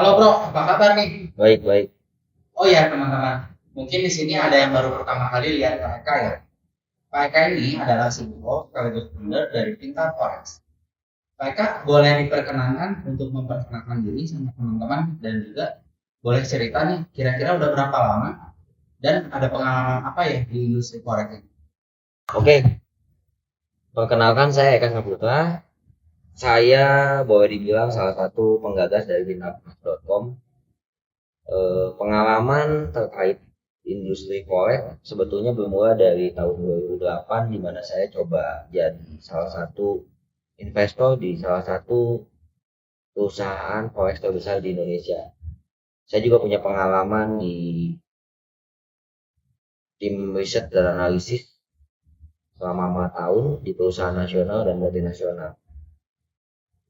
Halo bro, apa kabar nih? Baik, baik. Oh ya teman-teman, mungkin di sini ada yang baru pertama kali lihat Pak Eka ya. Pak Eka ini adalah CEO sekaligus founder dari Pintar Forex. Pak Eka boleh diperkenankan untuk memperkenalkan diri sama teman-teman dan juga boleh cerita nih kira-kira udah berapa lama dan ada pengalaman apa ya di industri forex ini? Oke, perkenalkan saya Eka Saputra. Saya boleh dibilang salah satu penggagas dari bintang.com. Pengalaman terkait industri forex sebetulnya bermula dari tahun 2008 di mana saya coba jadi salah satu investor di salah satu perusahaan forex terbesar di Indonesia. Saya juga punya pengalaman di tim riset dan analisis selama 4 tahun di perusahaan nasional dan multinasional.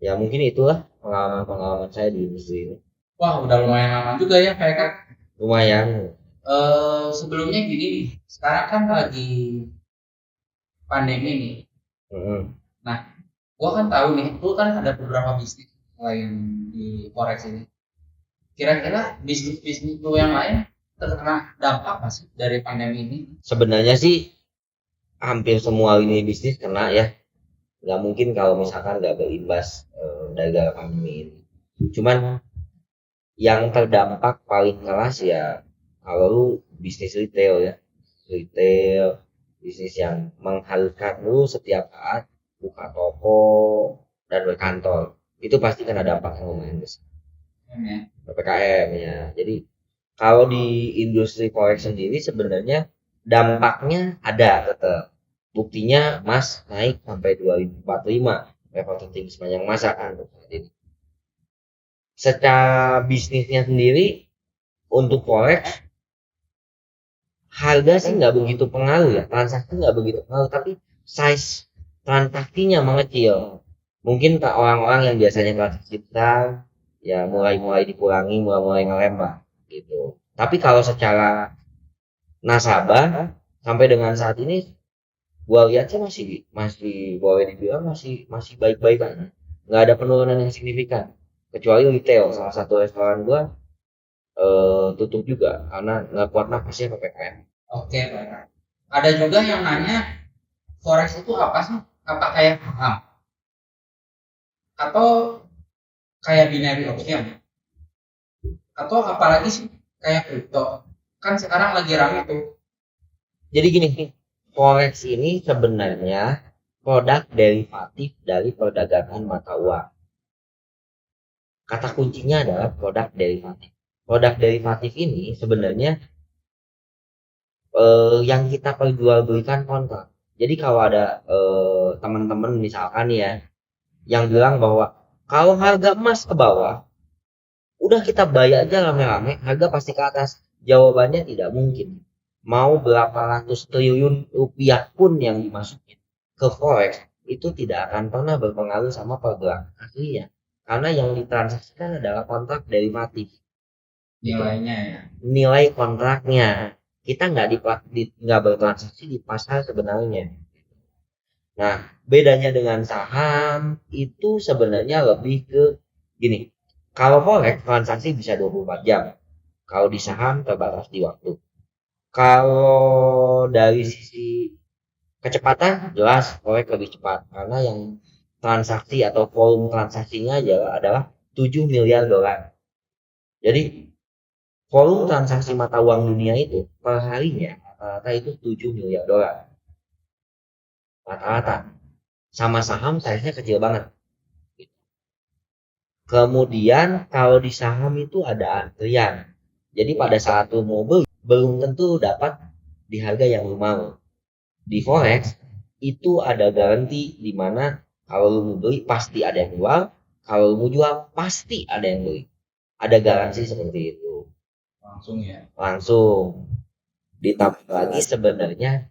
Ya mungkin itulah pengalaman-pengalaman saya di industri ini. Wah udah lumayan lama juga ya Pak Eka. Lumayan. Sebelumnya gini nih, sekarang kan lagi pandemi nih. Mm-hmm. Nah, gua kan tahu nih, lu kan ada beberapa bisnis lain di forex ini. Kira-kira bisnis-bisnis lu yang lain terkena dampak nggak sih dari pandemi ini? Sebenarnya sih hampir semua lini bisnis kena ya. Nggak mungkin kalau misalkan nggak berimbas dari pandemi ini. Cuman yang terdampak paling keras ya kalau lu bisnis retail ya. Retail, bisnis yang mengharuskan lu setiap saat buka toko dan berkantor. Itu pasti kena dampak yang lumayan besar. PPKM ya. Jadi kalau di industri forex sendiri sebenarnya dampaknya ada tetap. Buktinya emas naik sampai 2045 level tertinggi sepanjang masa kan. Jadi secara bisnisnya sendiri untuk forex harga sih nggak begitu pengaruh ya, transaksi nggak begitu pengaruh, tapi size transaksinya mengecil. Mungkin orang-orang yang biasanya transaksi besar ya mulai dikurangi, mulai ngelem lah gitu. Tapi kalau secara nasabah sampai dengan saat ini gua lihat sih masih boleh dibilang masih baik-baik aja. Nggak ada penurunan yang signifikan. Kecuali retail, salah satu restoran gua tutup juga karena nggak kuat napasnya PPKM. Oke, Pak. Ada juga yang nanya forex itu apa sih? Apa kayak saham? Atau kayak binary option? Atau apalagi sih kayak kripto? Kan sekarang lagi rame tuh. Jadi gini, forex ini sebenarnya produk derivatif dari perdagangan mata uang. Kata kuncinya adalah produk derivatif. Produk derivatif ini sebenarnya yang kita perjualbelikan kontrak. Jadi kalau ada teman-teman misalkan ya yang bilang bahwa kalau harga emas ke bawah, udah kita bayar aja rame-rame, harga pasti ke atas. Jawabannya tidak mungkin. Mau berapa ratus triliun rupiah pun yang dimasukin ke forex itu tidak akan pernah berpengaruh sama pergerakan aslinya. Karena yang ditransaksikan adalah kontrak derivatif. Nilainya ya. Nilai kontraknya. Kita nggak bertransaksi di pasar sebenarnya. Nah, bedanya dengan saham itu sebenarnya lebih ke gini. Kalau forex transaksi bisa 24 jam. Kalau di saham terbatas di waktu. Kalau dari sisi kecepatan jelas forex lebih cepat karena yang transaksi atau volume transaksinya adalah 7 miliar dolar. Jadi volume transaksi mata uang dunia itu per harinya rata-rata itu 7 miliar dolar. Rata-rata. Sama saham size-nya kecil banget. Kemudian kalau di saham itu ada antrian. Jadi pada saat lu mau beli belum tentu dapat di harga yang lu mau. Di forex itu ada garansi di mana kalau lu mau beli pasti ada yang jual, kalau lu mau jual pasti ada yang beli. Ada garansi seperti itu. Langsung ya. Langsung. Ditambah lagi sebenarnya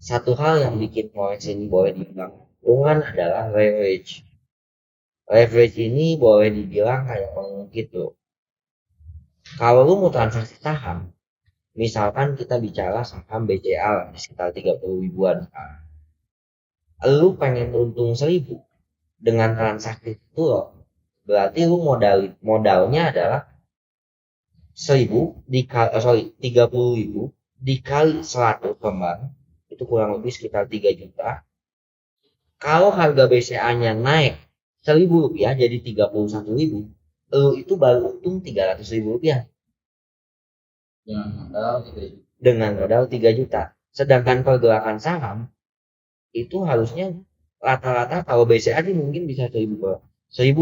satu hal yang bikin forex ini boleh dibilang untungan adalah leverage. Leverage ini boleh dibilang kayak pengungkit loh. Kalau lu mau transaksi saham, misalkan kita bicara saham BCA di sekitar 30 ribuan. Lu pengen untung 1000 dengan transaksi itu loh, Berarti lu modalnya adalah 30.000 dikali 100 lembar, itu kurang lebih sekitar 3 juta. Kalau harga BCA-nya naik 1.000 rupiah jadi 31.000, lu itu baru untung 300.000 rupiah dengan modal 3 juta. Sedangkan pergerakan saham itu harusnya rata-rata kalau BCA ini mungkin bisa 1.000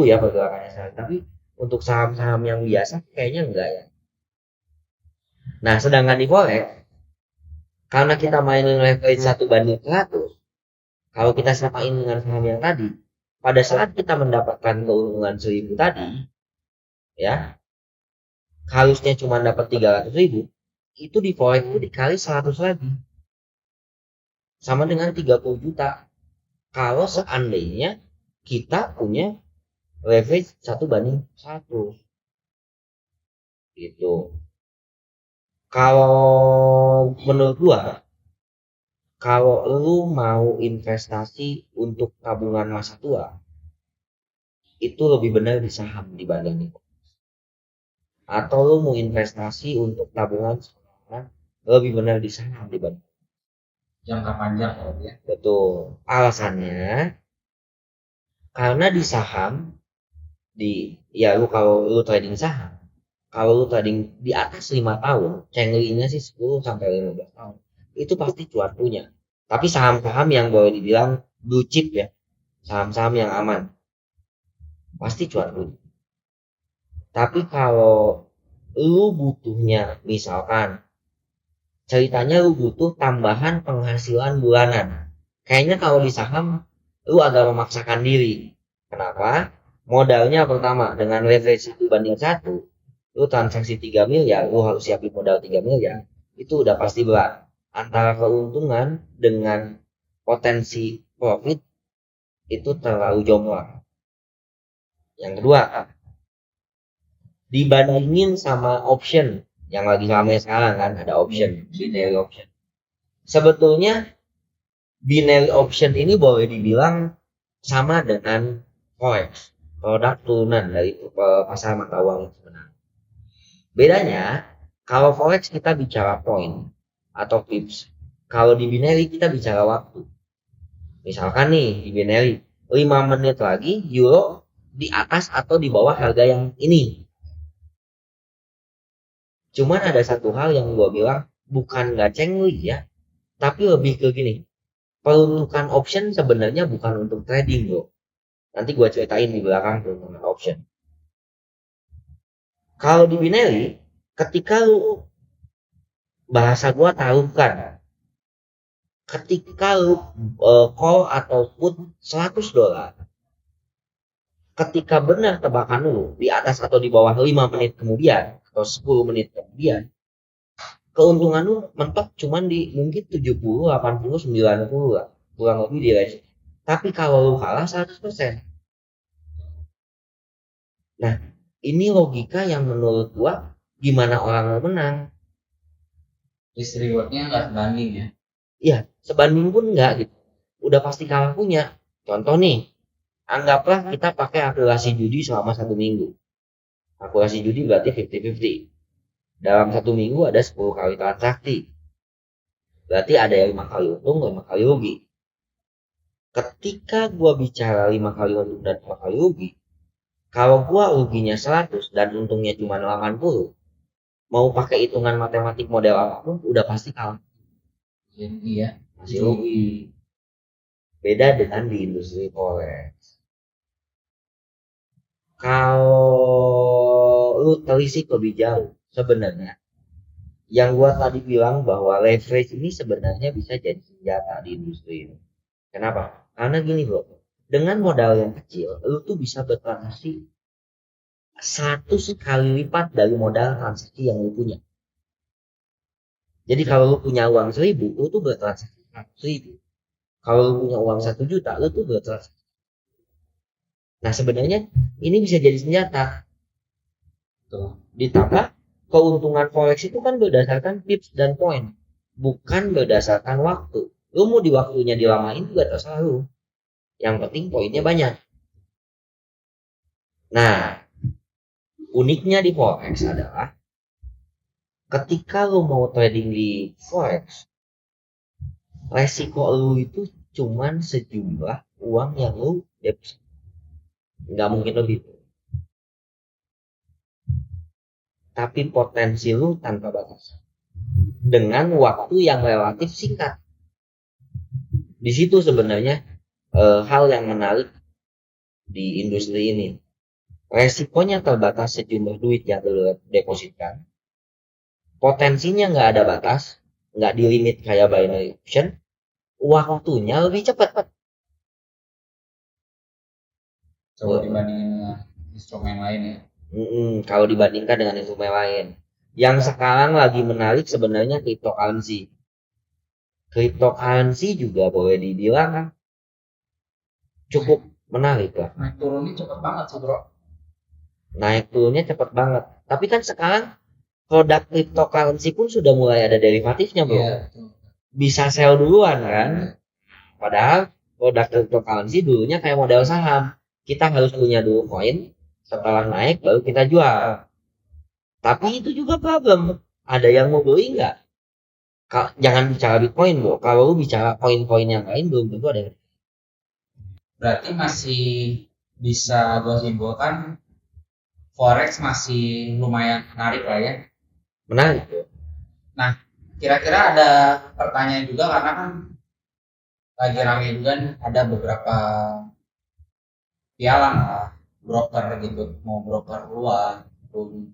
ya pergerakannya sehari, tapi untuk saham-saham yang biasa kayaknya enggak ya. Nah, sedangkan di forex karena kita mainin leverage 1:100, kalau kita samain dengan saham yang tadi, pada saat kita mendapatkan keuntungan 1.000 tadi, ya harusnya cuma dapat 300.000, itu di forex itu dikali 100 lagi, sama dengan 30 juta. Kalau seandainya kita punya leverage 1:100 gitu. Kalau menurut gua, kalau lu mau investasi untuk tabungan masa tua, itu lebih benar di saham dibanding di forex. Atau lu mau investasi untuk tabungan sekarang, lebih benar di saham dibanding jangka panjang ya. Betul. Alasannya karena di saham kalau lu trading saham, kalau lu trading di atas 5 tahun, cenglinya sih 10 sampai 15 tahun, itu pasti cuan punya. Tapi saham-saham yang boleh dibilang blue chip ya, saham-saham yang aman, pasti cuan punya. Tapi kalau lu butuhnya, misalkan ceritanya lu butuh tambahan penghasilan bulanan, kayaknya kalau di saham lu agak memaksakan diri. Kenapa? Modalnya pertama dengan leverage 1:1, lu transaksi 3 miliar, lu harus siapin modal 3 miliar, itu udah pasti berat. Antara keuntungan dengan potensi profit itu terlalu jomplang. Yang kedua, dibandingin sama option yang lagi ramai sekarang kan, ada option, binary option. Sebetulnya binary option ini boleh dibilang sama dengan forex, produk turunan dari pasar mata uang sebenarnya. Bedanya, kalau forex kita bicara poin atau pips, kalau di binary kita bicara waktu. Misalkan nih di binary 5 menit lagi euro di atas atau di bawah harga yang ini. Cuman ada satu hal yang gue bilang bukan gak cengli ya, tapi lebih ke gini, peruntukan option sebenarnya bukan untuk trading bro. Nanti gue ceritain di belakang peruntukan option. Kalau di binary, ketika lu bahasa gue taruhkan, ketika lu call atau put $100, ketika benar tebakan lu di atas atau di bawah 5 menit kemudian atau 10 menit kemudian, keuntungan lu mentok cuman di mungkin 70, 80, 90 lah, kurang lebih di range. Tapi kalau lu kalah 100%. Nah, ini logika yang menurut gua gimana orang mau menang. Risk rewardnya nggak sebanding ya? Iya, sebanding pun nggak gitu. Udah pasti kalah punya. Contoh nih, anggaplah kita pakai akurasi judi selama 1 minggu. Akurasi judi berarti 50-50. Dalam 1 minggu ada 10 kali transaksi. Berarti ada yang 5 kali untung, 5 kali rugi. Ketika gua bicara 5 kali untung dan 5 kali rugi, kalau gua ruginya 100 dan untungnya cuma 80, mau pakai hitungan matematik model apapun udah pasti kalah. Iya, Masih rugi. Beda dengan di industri forex. Kalau lu telisik lebih jauh, sebenarnya yang gua tadi bilang bahwa leverage ini sebenarnya bisa jadi senjata di industri ini. Kenapa? Karena gini bro, dengan modal yang kecil, lu tuh bisa bertransaksi 100 kali lipat dari modal transaksi yang lu punya. Jadi kalau lu punya uang 1.000, lu tuh bertransaksi 100.000. Kalau lu punya uang 1 juta, lu tuh bertransaksi. Nah sebenarnya ini bisa jadi senjata. Tuh. Ditambah keuntungan forex itu kan berdasarkan pips dan poin, bukan berdasarkan waktu. Lu mau di waktunya dilamain juga terserah lu. Yang penting poinnya banyak. Nah, uniknya di forex adalah ketika lu mau trading di forex, resiko lu itu cuman sejumlah uang yang lu deposit, nggak mungkin lebih. Tapi potensi lu tanpa batas dengan waktu yang relatif singkat. Di situ sebenarnya hal yang menarik di industri ini. Resikonya terbatas sejumlah duit yang lu depositkan. Potensinya nggak ada batas, nggak di limit kayak binary option. Waktunya lebih cepat. Coba dibandingin dengan instrumen lain ya. Kalau dibandingkan dengan instrumen lain, yang sekarang lagi menarik sebenarnya cryptocurrency. Cryptocurrency juga boleh dibilang cukup menarik lah. Naik turunnya cepet banget sih bro. Naik turunnya cepet banget. Tapi kan sekarang produk cryptocurrency pun sudah mulai ada derivatifnya bro. Iya. Bisa sell duluan kan. Padahal produk cryptocurrency dulunya kayak modal saham. Kita harus punya dulu koin, setelah naik baru kita jual. Tapi itu juga problem. Ada yang mau beli nggak? Jangan bicara Bitcoin bro. Kalau lu bicara koin-koin yang lain belum tentu ada. Berarti masih bisa gue simpulkan forex masih lumayan menarik lah ya. Menarik bro. Nah, kira-kira ada pertanyaan juga karena kan lagi ramai juga nih, ada beberapa pialang lah broker gitu, mau broker luar maupun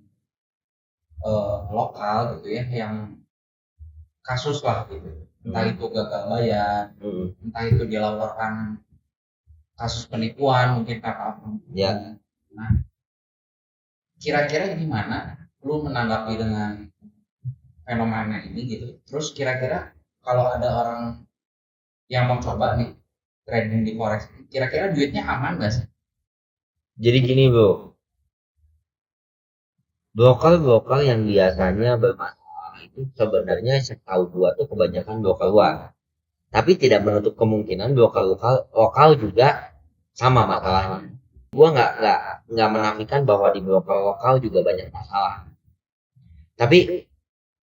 lokal gitu ya, yang kasus lah gitu, entah itu gagal bayar, entah itu dilaporkan kasus penipuan mungkin apa. Ya. Nah, kira-kira gimana lu menanggapi dengan fenomena ini gitu? Terus kira-kira kalau ada orang yang mau coba nih trading di forex, kira-kira duitnya aman gak sih? Jadi gini bro, broker yang biasanya bermasalah itu sebenarnya setahu gua tuh kebanyakan broker luar. Tapi tidak menutup kemungkinan broker lokal juga sama masalahnya. Gua nggak menafikan bahwa di broker lokal juga banyak masalah. Tapi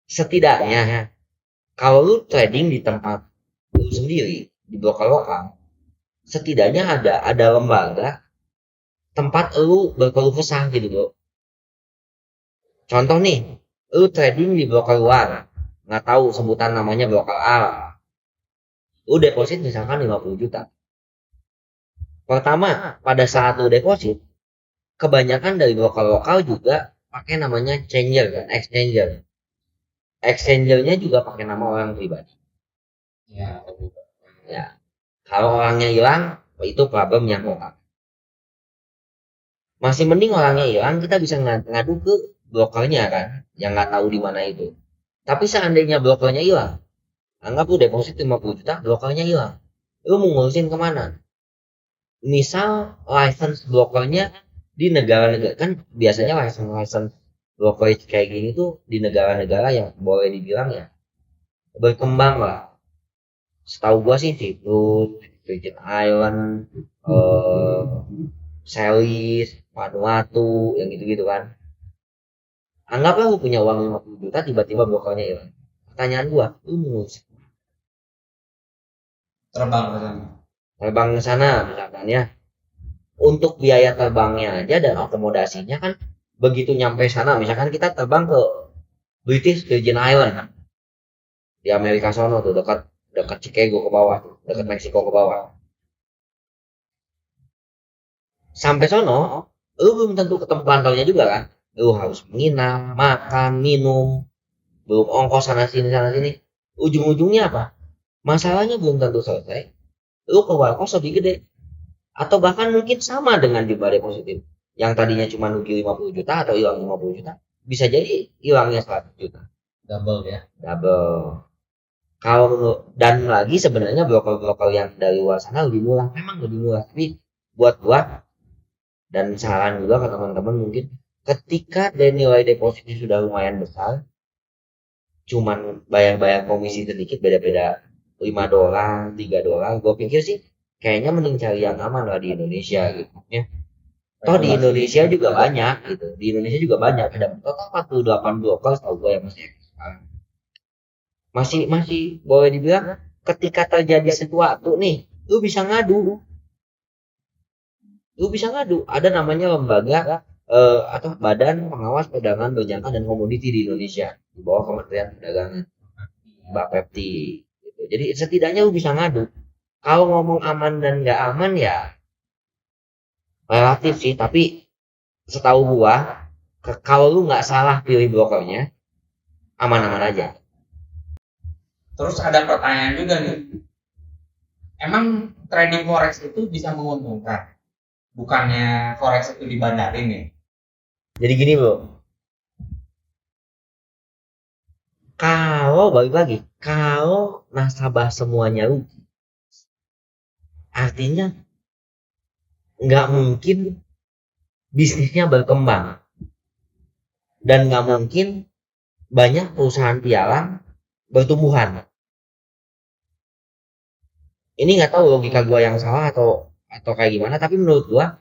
setidaknya kalau lu trading di tempat lu sendiri di broker lokal, setidaknya ada lembaga tempat lu berkeluh kesah gitu bro. Contoh nih, lu trading di broker luar, nggak tahu sebutan namanya broker A. Lu deposit misalkan 50 juta. Pertama, pada saat lu deposit, kebanyakan dari broker lokal juga pakai namanya changer kan, exchanger. Exchangernya juga pakai nama orang pribadi. Ya. Kalau orangnya hilang, itu problem yang lokal. Masih mending orangnya hilang, kita bisa ngadu ke brokernya kan, yang nggak tahu di mana itu. Tapi seandainya brokernya hilang, anggap lu deposit 50 juta, brokernya hilang, lu mau ngurusin kemana? Misal license brokernya di negara-negara, kan biasanya license brokerage kayak gini tuh di negara-negara yang boleh dibilang ya berkembang lah. Setahu gua sih Cyprus, Virgin Island, Seychelles, Vanuatu, yang gitu-gitu kan. Anggaplah lu punya uang 50 juta, tiba-tiba brokernya hilang. Pertanyaan gua, lu mau terbang ke sana misalkan ya. Untuk biaya terbangnya aja dan akomodasinya kan begitu nyampe sana, misalkan kita terbang ke British Virgin Island di Amerika sono tuh, dekat Chicago ke bawah, dekat Meksiko ke bawah. Sampai sono, lu belum tentu ketemu kantornya juga kan. Lu harus menginap, makan, minum, belum ongkos sana sini. Ujung-ujungnya apa? Masalahnya belum tentu selesai. Lu keluar kos lebih gede. Atau bahkan mungkin sama dengan jumlah deposit. Yang tadinya cuma rugi 50 juta atau hilang 50 juta, bisa jadi hilangnya 100 juta. Double ya. Double. Kalau dan lagi sebenarnya broker-broker yang dari luar sana lebih murah, memang lebih murah. Tapi buat gua dan saran juga ke teman-teman mungkin ketika nilai depositnya sudah lumayan besar, cuman bayar komisi sedikit beda-beda $5, $3, gue pikir sih kayaknya mending cari yang aman lah di Indonesia gitu ya. Toh di Indonesia juga banyak gitu. Di Indonesia juga banyak. Ada total 48 broker setahu gue yang masih eksis sekarang. Masih boleh dibilang ketika terjadi sesuatu nih, lu bisa ngadu. Ada namanya lembaga atau Badan Pengawas Perdagangan Berjangka dan Komoditi di Indonesia di bawah Kementerian Perdagangan, Bapepti gitu. Jadi setidaknya lu bisa ngadu. Kalau ngomong aman dan nggak aman ya relatif sih, tapi setahu gua kalau lu nggak salah pilih brokernya aman-aman aja. Terus ada pertanyaan juga nih, emang trading forex itu bisa menguntungkan? Bukannya forex itu dibandarin ya? Jadi gini bro, kalau balik lagi, kalau nasabah semuanya rugi, artinya nggak mungkin bisnisnya berkembang dan nggak mungkin banyak perusahaan pialang bertumbuhan. Ini nggak tahu logika gua yang salah atau kayak gimana, tapi menurut gua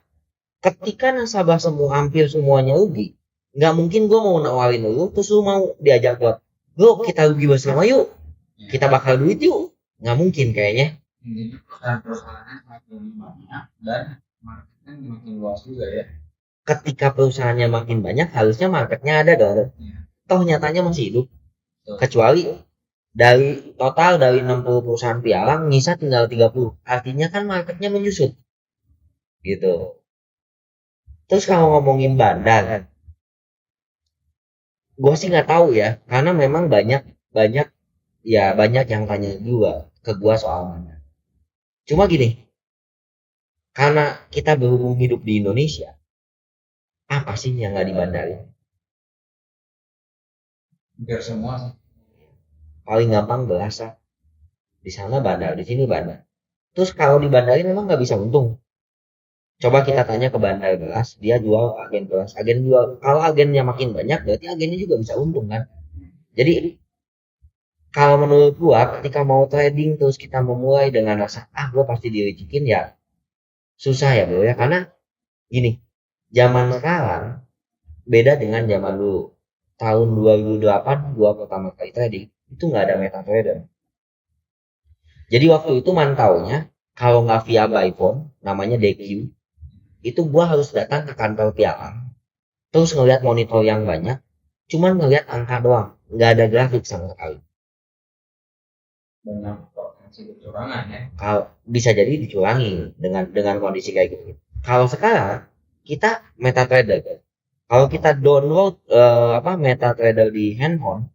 ketika nasabah hampir semuanya rugi, nggak mungkin gua mau nawarin lu terus lu mau diajak buat bro kita rugi bersama yuk, kita bakal duit yuk, nggak mungkin kayaknya. Jadi perusahaan-perusahaannya semakin banyak dan marketnya makin luas juga ya. Ketika perusahaannya makin banyak harusnya marketnya ada dong. Toh nyatanya masih hidup. Kecuali dari 60 perusahaan pialang nyisa tinggal 30. Artinya kan marketnya menyusut. Gitu. Terus kalau ngomongin bandar, gue sih nggak tahu ya, karena memang banyak yang tanya juga ke gue soal bandar. Cuma gini, karena kita berhubung hidup di Indonesia, apa sih yang nggak dibandarin? Hampir semua. Paling gampang berasa di sana bandar, di sini bandar. Terus kalau di bandarin memang nggak bisa untung. Coba kita tanya ke bandar beras, dia jual agen beras, agen jual. Kalau agennya makin banyak, berarti agennya juga bisa untung kan? Jadi kalau menurut gua, ketika mau trading terus kita memulai dengan rasa gua pasti diricikin ya susah ya bro ya, karena gini, zaman sekarang beda dengan zaman dulu. Tahun 2008 gua pertama kali trading itu nggak ada MetaTrader. Jadi waktu itu mantaunya kalau nggak via by phone, namanya DQ, itu gua harus datang ke kantor pialang, terus ngeliat monitor yang banyak, cuman ngeliat angka doang, nggak ada grafik sama sekali. Banyak potensi kecurangan ya. Kalau bisa jadi dicurangi dengan kondisi kayak gitu. Kalau sekarang kita MetaTrader, kalau kita download MetaTrader di handphone,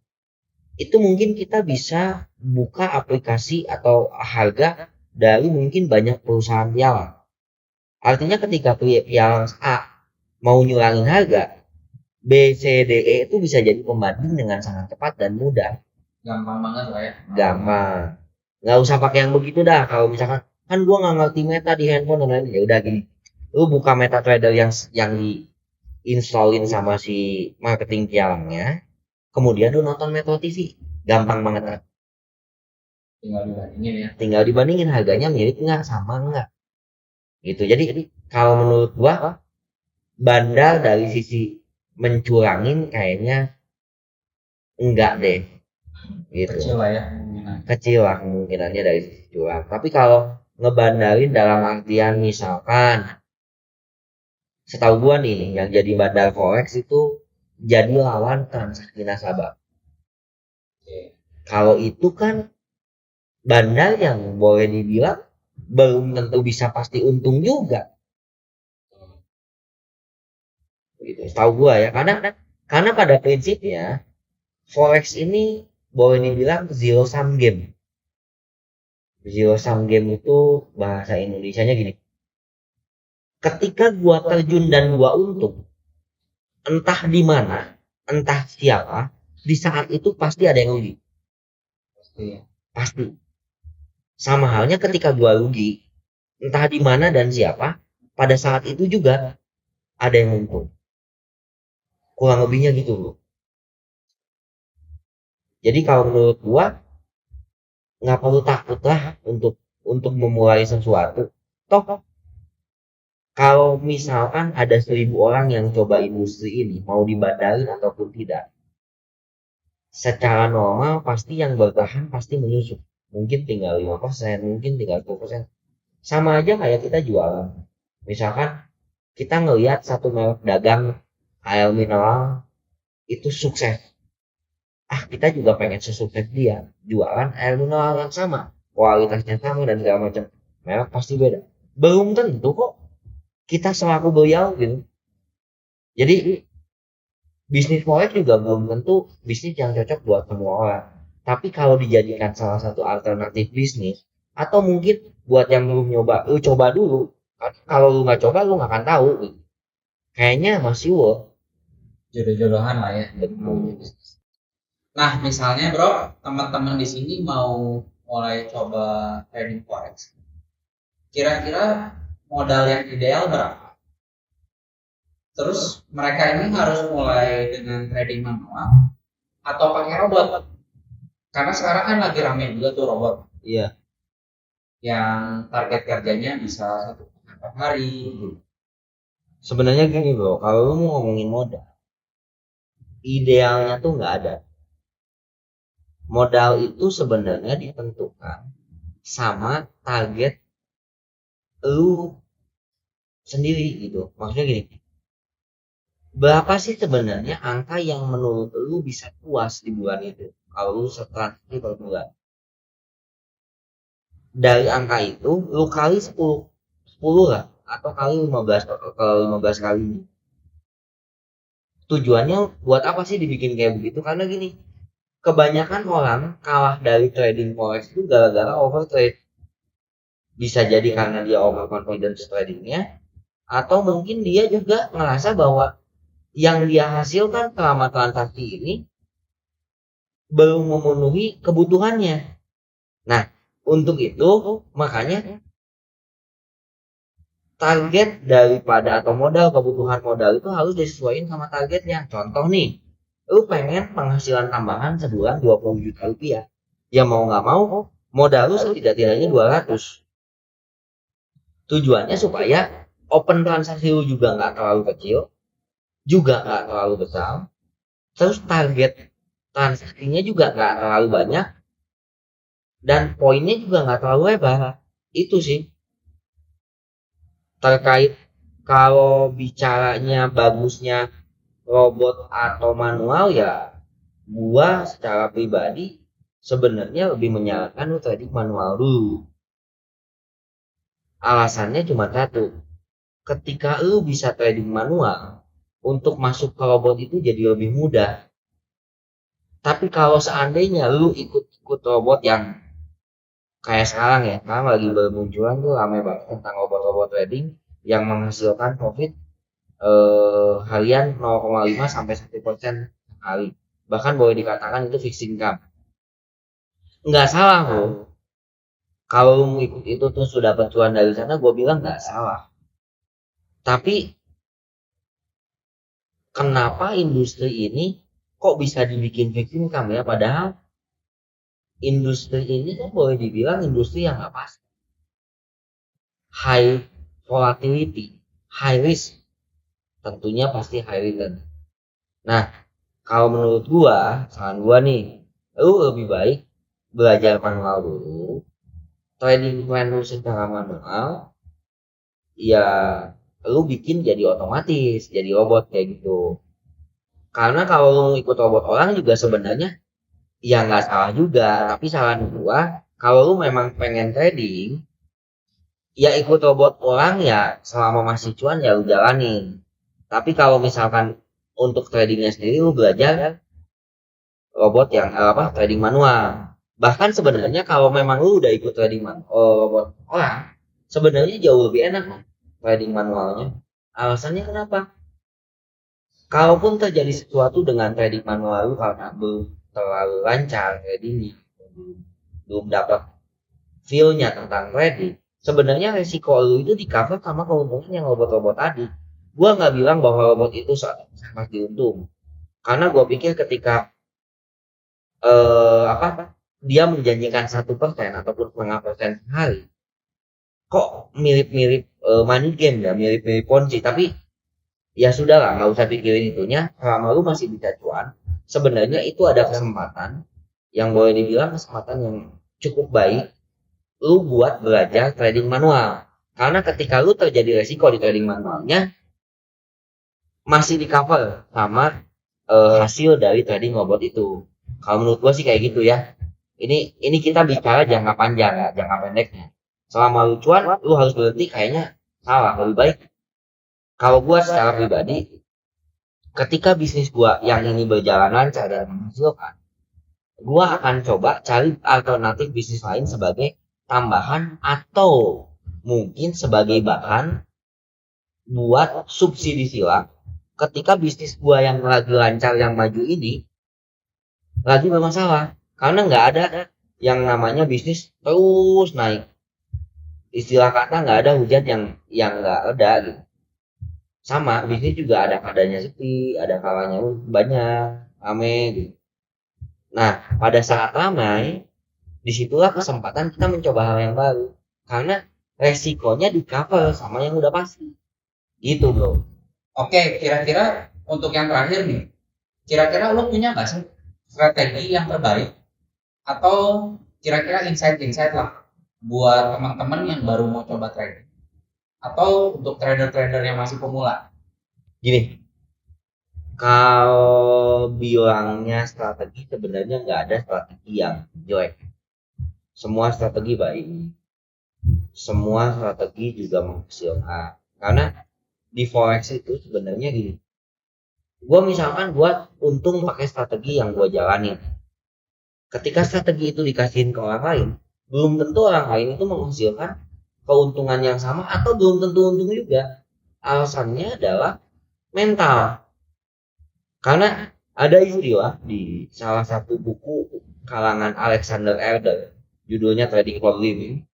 itu mungkin kita bisa buka aplikasi atau harga dari mungkin banyak perusahaan pialang. Artinya ketika pialang A mau nyurangin harga, B, C, D, E itu bisa jadi pembanding dengan sangat cepat dan mudah. Gampang banget lah ya. Gampang. Nggak usah pakai yang begitu dah. Kalau misalkan kan gua nggak ngerti meta di handphone dan lain, ya udah gini. Lu buka MetaTrader yang di-installin sama si marketing pialangnya, kemudian lu nonton Metro TV. Gampang banget kan? Tinggal dibandingin ya. Tinggal dibandingin harganya mirip nggak, sama nggak. Gitu. Jadi kalau menurut gua bandar dari sisi mencurangin kayaknya enggak deh. Gitu. Kecil lah ya. Kecil lah kemungkinannya dari sisi curang. Tapi kalau ngebandarin dalam artian misalkan setahu gua nih yang jadi bandar forex itu jadi lawan transaksi nasabah. Kalau itu kan bandar yang boleh dibilang belum tentu bisa pasti untung juga. Gitu. Setahu gua ya, karena pada prinsipnya forex ini boleh dibilang zero sum game. Zero sum game itu bahasa Indonesianya gini. Ketika gua terjun dan gua untung, entah di mana, entah siapa, di saat itu pasti ada yang rugi. Pasti. Sama halnya ketika gua rugi, entah di mana dan siapa, pada saat itu juga ada yang untung. Kurang lebihnya gitu loh. Jadi kalau menurut gua nggak perlu takut lah untuk memulai sesuatu. Toh Kalau misalkan ada 1.000 orang yang coba industri ini, mau dibandarin ataupun tidak, secara normal pasti yang bertahan pasti menyusut. Mungkin tinggal 5%, mungkin tinggal 10%. Sama aja kayak kita jualan. Misalkan kita ngelihat satu merek dagang air mineral itu sukses. Kita juga pengen sesukses dia. Jualan air mineral yang sama, kualitasnya sama dan segala macam. Merek pasti beda. Belum tentu kok kita selaku beliau gitu. Jadi bisnis forex juga belum tentu bisnis yang cocok buat semua orang. Tapi kalau dijadikan salah satu alternatif bisnis, atau mungkin buat yang belum nyoba, lu coba dulu. Kalau lu nggak coba, lu nggak akan tahu. Kayaknya masih worth. Jodoh-jodohan lah ya. Betul. Nah, misalnya bro, teman-teman di sini mau mulai coba trading forex. Kira-kira modal yang ideal berapa? Terus mereka ini harus mulai dengan trading manual atau pakai robot? Karena sekarang kan lagi rame juga tuh robot. Iya. Yang target kerjanya bisa 1 hari. Sebenarnya gini bro, kalau lu mau ngomongin modal, idealnya tuh nggak ada. Modal itu sebenarnya ditentukan sama target lu sendiri gitu. Maksudnya gini, berapa sih sebenarnya angka yang menurut lu bisa puas di bulan itu kalau lu transaksi per bulan? Dari angka itu lu kali 10 lah atau kali 15 kali. Tujuannya buat apa sih dibikin kayak begitu? Karena gini, kebanyakan orang kalah dari trading forex itu gara-gara overtrade. Bisa jadi karena dia overconfidence tradingnya, atau mungkin dia juga ngerasa bahwa yang dia hasilkan selama transaksi ini belum memenuhi kebutuhannya. Nah, untuk itu makanya target daripada atau modal, kebutuhan modal itu harus disesuaikan sama targetnya. Contoh nih, lu pengen penghasilan tambahan sebulan 20 juta rupiah. Ya mau nggak mau, modal lu setidak-tidaknya 200. Tujuannya supaya open transaksi lu juga nggak terlalu kecil, juga nggak terlalu besar, terus target transaksinya juga nggak terlalu banyak, dan poinnya juga nggak terlalu lebar. Itu sih. Terkait kalau bicaranya bagusnya robot atau manual, ya gua secara pribadi sebenarnya lebih menyarankan lu trading manual dulu. Alasannya cuma satu, ketika lu bisa trading manual, untuk masuk ke robot itu jadi lebih mudah. Tapi kalau seandainya lu ikut robot yang kayak sekarang ya, sekarang lagi bermunculan tuh rame banget tentang robot-robot trading yang menghasilkan profit harian 0,5 sampai 1% sekali. Bahkan boleh dikatakan itu fixed income. Nggak salah loh. Kalau lu ikut itu tuh sudah cuan dari sana, gue bilang nggak salah. Tapi kenapa industri ini kok bisa dibikin fixed income ya? Padahal industri ini kan boleh dibilang industri yang nggak pasti. High volatility, high risk. Tentunya pasti high return. Nah, kalau menurut gua, saran gua nih, lu lebih baik belajar manual dulu, trading plan lu secara manual, ya lu bikin jadi otomatis, jadi robot kayak gitu. Karena kalau lu ikut robot orang juga sebenarnya ya nggak salah juga, tapi saran gua, kalau lu memang pengen trading, ya ikut robot orang ya selama masih cuan ya lu jalanin. Tapi kalau misalkan untuk tradingnya sendiri lu belajar robot yang trading manual. Bahkan sebenarnya kalau memang lu udah ikut trading robot orang, sebenarnya jauh lebih enak trading manualnya. Alasannya kenapa? Kalaupun terjadi sesuatu dengan trading manual lu karena belum terlalu lancar tradingnya, belum dapat feel-nya tentang trading, sebenarnya resiko lu itu di cover sama keuntungan yang robot-robot tadi. Gua nggak bilang bahwa robot itu sangat diuntung, karena gua pikir ketika dia menjanjikan 1% ataupun 0,5% sehari, kok mirip-mirip money game ya, mirip-mirip Ponzi, tapi ya sudah lah, nggak usah pikirin itunya. Selama lu masih bisa cuan, sebenarnya itu ada kesempatan yang boleh dibilang kesempatan yang cukup baik lu buat belajar trading manual. Karena ketika lu terjadi resiko di trading manualnya masih di cover sama hasil dari trading robot itu. Kalau menurut gua sih kayak gitu ya. Ini kita bicara jangka panjang ya, jangka pendeknya. Selama lu cuan, lu harus berhenti kayaknya salah. Lebih baik kalau gua secara pribadi, ketika bisnis gua yang ini berjalan lancar dan menghasilkan, gua akan coba cari alternatif bisnis lain sebagai tambahan atau mungkin sebagai bahan buat subsidi silang ketika bisnis gua yang lagi lancar yang maju ini lagi bermasalah, karena nggak ada yang namanya bisnis terus naik. Istilah kata nggak ada hujan yang nggak ada gitu. Sama bisnis juga ada kadanya sepi, ada kalanya banyak rame gitu. Nah pada saat ramai, disitulah kesempatan kita mencoba hal yang baru karena resikonya di cover sama yang udah pasti gitu bro. Oke, kira-kira untuk yang terakhir nih, kira-kira lo punya nggak sih strategi yang terbaik atau kira-kira insight-insight lah buat teman-teman yang baru mau coba trading atau untuk trader-trader yang masih pemula? Gini, kalau bilangnya strategi sebenarnya nggak ada strategi yang jelek. Semua strategi baik, semua strategi juga menghasilkan. Karena di forex itu sebenarnya gini, gue misalkan buat untung pakai strategi yang gue jalanin. Ketika strategi itu dikasihin ke orang lain, belum tentu orang lain itu menghasilkan keuntungan yang sama atau belum tentu untung juga. Alasannya adalah mental. Karena ada istilah di salah satu buku kalangan Alexander Elder, judulnya Trading for Living.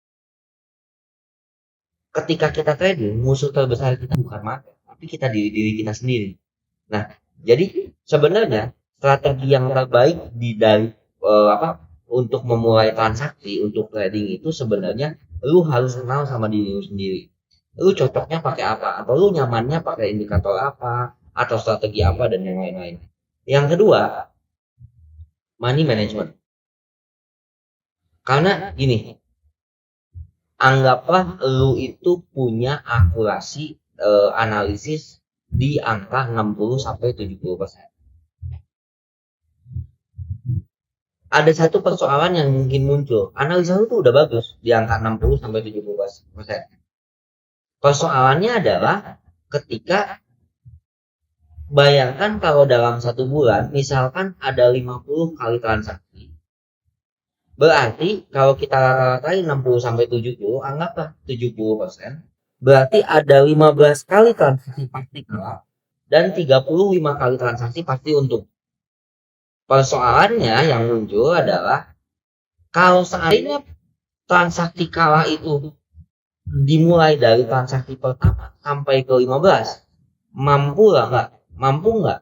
Ketika kita trading, musuh terbesar kita bukan market, tapi kita diri kita sendiri. Nah, jadi sebenarnya strategi yang terbaik dari untuk memulai transaksi untuk trading itu sebenarnya lu harus kenal sama diri lu sendiri. Lu cocoknya pakai apa, atau lu nyamannya pakai indikator apa, atau strategi apa, dan yang lain-lain. Yang kedua, money management. Karena gini, anggaplah lu itu punya akurasi analisis di angka 60-70%. Ada satu persoalan yang mungkin muncul. Analisa lu tuh udah bagus di angka 60-70%. Persoalannya adalah ketika bayangkan kalau dalam satu bulan misalkan ada 50 kali transaksi. Berarti kalau kita rata-ratain 60-70, anggaplah 70%. Berarti ada 15 kali transaksi pasti kalah dan 35 kali transaksi pasti untung. Persoalannya yang muncul adalah kalau seandainya transaksi kalah itu dimulai dari transaksi pertama sampai ke 15, mampu nggak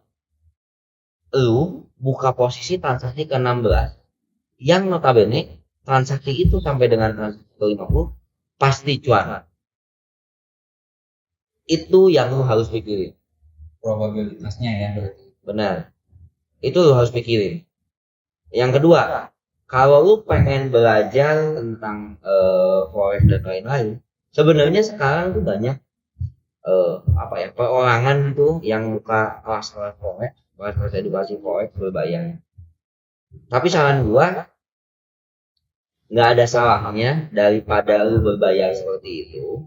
lu buka posisi transaksi ke 16 yang notabene transaksi itu sampai dengan transaksi ke 50 pasti cuan. Itu yang lu harus pikirin, probabilitasnya ya berarti. benar, itu lu harus pikirin. Yang kedua, kalau lu pengen belajar tentang forex dan lain-lain, sebenarnya sekarang tuh banyak perorangan tuh yang buka kelas-kelas forex, kelas edukasi forex berbayar. Tapi saran gua nggak ada salahnya daripada lu berbayar seperti itu,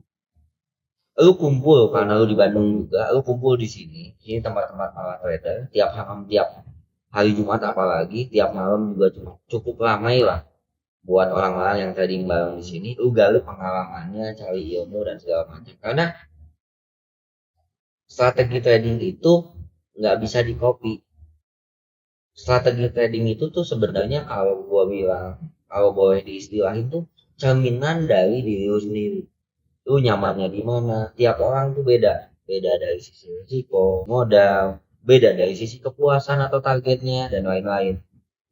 lu kumpul, karena lu di Bandung juga, lu kumpul di sini tempat-tempat para trader tiap hari Jumat, apalagi tiap malam juga cukup ramai lah buat orang-orang yang trading bareng di sini. Lu gali pengalamannya, cari ilmu dan segala macam. Karena strategi trading itu nggak bisa dikopi. Strategi trading itu tuh sebenarnya kalau gua bilang, kalau boleh diistilahin tuh cerminan dari diri lu sendiri. Lu nyamannya di mana? Tiap orang tuh beda dari sisi risiko, modal, beda dari sisi kepuasan atau targetnya dan lain-lain.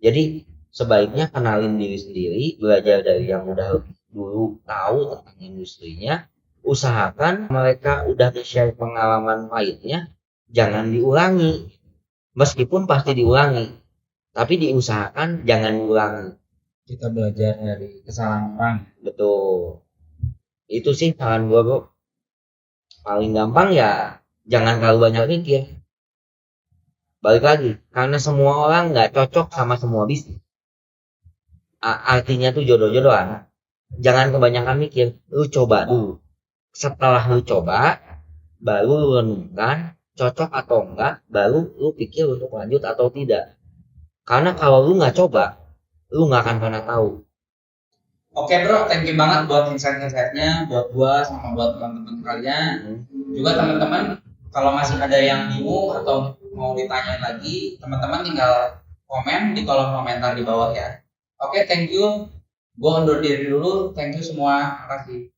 Jadi sebaiknya kenalin diri sendiri, belajar dari yang udah dulu tahu tentang industrinya, usahakan mereka udah share pengalaman pahitnya, jangan diulangi. Meskipun pasti diulangi, tapi diusahakan jangan diulangi. Kita belajar dari kesalahan orang. Betul. Itu sih saran gue, bro. Paling gampang ya jangan terlalu banyak mikir. Balik lagi, karena semua orang nggak cocok sama semua bisnis. Artinya tuh jodoh-jodohan. Jangan kebanyakan mikir, lu coba dulu. Setelah lu coba, baru lu renungkan cocok atau enggak, baru lu pikir untuk lanjut atau tidak. Karena kalau lu nggak coba, lu nggak akan pernah tahu. Oke bro, thank you banget buat insight-insightnya buat gua sama buat teman-teman kalian. Juga teman-teman, kalau masih ada yang bingung atau mau ditanyain lagi, teman-teman tinggal komen di kolom komentar di bawah ya. Oke, thank you. Gua undur diri dulu. Thank you semua. Makasih.